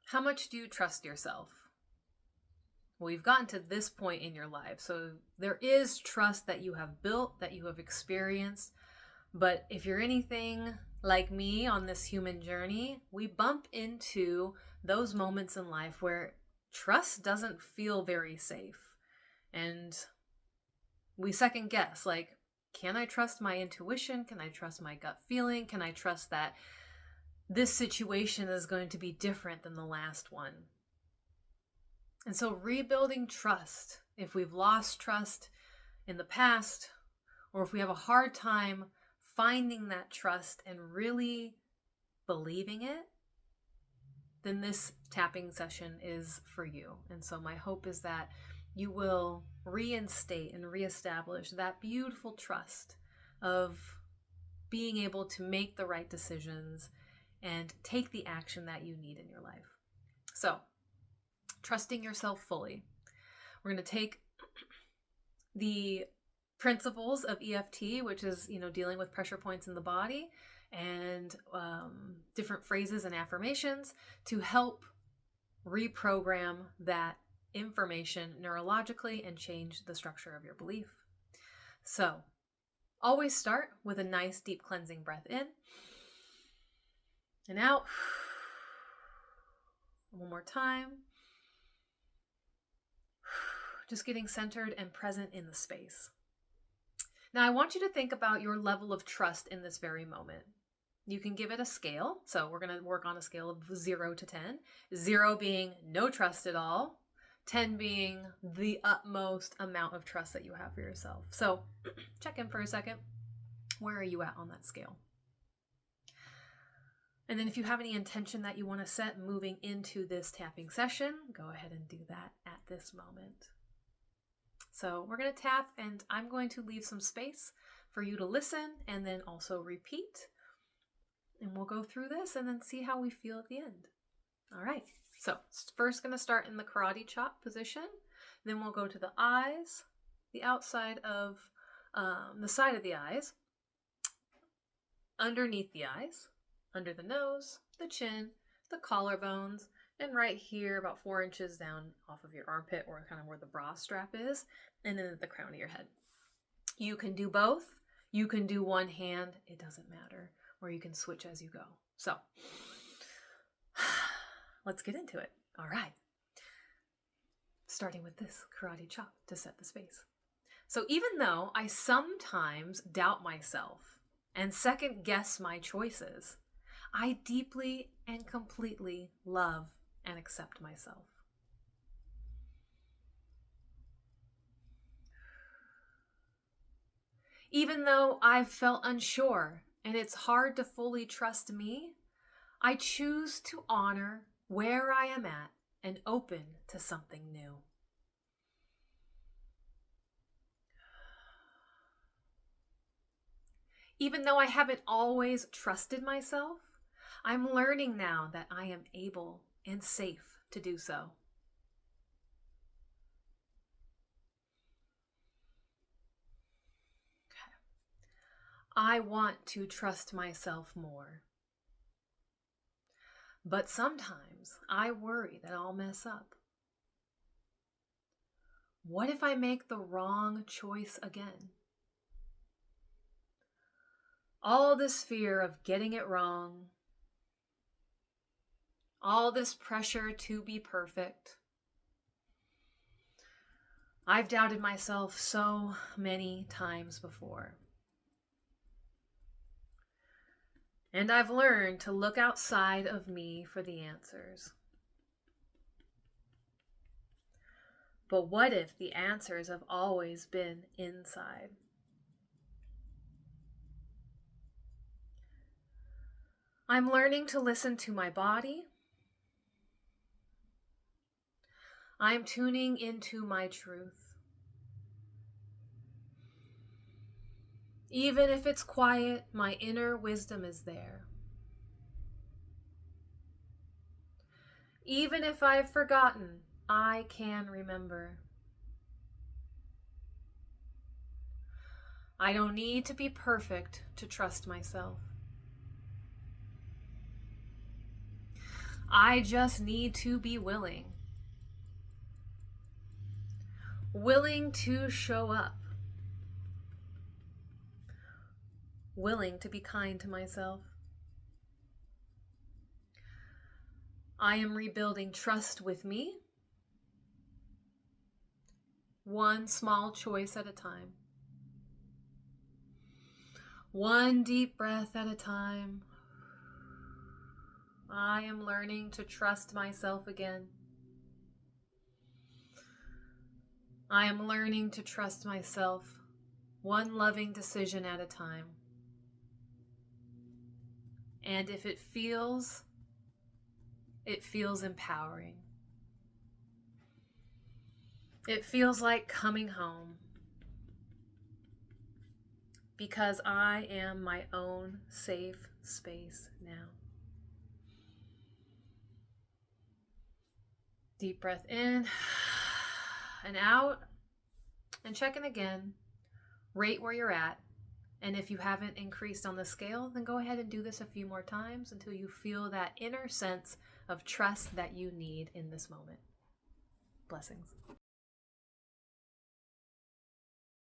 How much do you trust yourself? Well, you've gotten to this point in your life, so there is trust that you have built, that you have experienced. But if you're anything like me on this human journey, we bump into those moments in life where trust doesn't feel very safe. And we second guess, like, can I trust my intuition? Can I trust my gut feeling? Can I trust that this situation is going to be different than the last one? And so rebuilding trust, if we've lost trust in the past, or if we have a hard time finding that trust and really believing it, then this tapping session is for you. And so my hope is that you will reinstate and reestablish that beautiful trust of being able to make the right decisions and take the action that you need in your life. So, trusting yourself fully. We're going to take the principles of EFT, which is, dealing with pressure points in the body, and different phrases and affirmations to help reprogram that information neurologically and change the structure of your belief. So, always start with a nice deep cleansing breath in and out. One more time. Just getting centered and present in the space. Now, I want you to think about your level of trust in this very moment. You can give it a scale. So we're going to work on a scale of 0 to 10. 0 being no trust at all. 10 being the utmost amount of trust that you have for yourself. So check in for a second. Where are you at on that scale? And then if you have any intention that you want to set moving into this tapping session, go ahead and do that at this moment. So we're going to tap, and I'm going to leave some space for you to listen and then also repeat. And we'll go through this and then see how we feel at the end. All right. So first going to start in the karate chop position. Then we'll go to the eyes, the outside of the side of the eyes, underneath the eyes, under the nose, the chin, the collarbones, and right here about 4 inches down off of your armpit, or kind of where the bra strap is, and then at the crown of your head. You can do both. You can do one hand. It doesn't matter. Or you can switch as you go. So let's get into it. All right. Starting with this karate chop to set the space. So even though I sometimes doubt myself and second guess my choices, I deeply and completely love and accept myself. Even though I've felt unsure and it's hard to fully trust me, I choose to honor where I am at and open to something new. Even though I haven't always trusted myself, I'm learning now that I am able and safe to do so. Okay. I want to trust myself more. But sometimes I worry that I'll mess up. What if I make the wrong choice again? All this fear of getting it wrong, all this pressure to be perfect. I've doubted myself so many times before. And I've learned to look outside of me for the answers. But what if the answers have always been inside? I'm learning to listen to my body. I'm tuning into my truth. Even if it's quiet, my inner wisdom is there. Even if I've forgotten, I can remember. I don't need to be perfect to trust myself. I just need to be willing. Willing to show up. Willing to be kind to myself. I am rebuilding trust with me, one small choice at a time. One deep breath at a time. I am learning to trust myself again. I am learning to trust myself, one loving decision at a time. And if it feels empowering. It feels like coming home. Because I am my own safe space now. Deep breath in and out. And check in again. Rate where you're at. And if you haven't increased on the scale, then go ahead and do this a few more times until you feel that inner sense of trust that you need in this moment. Blessings.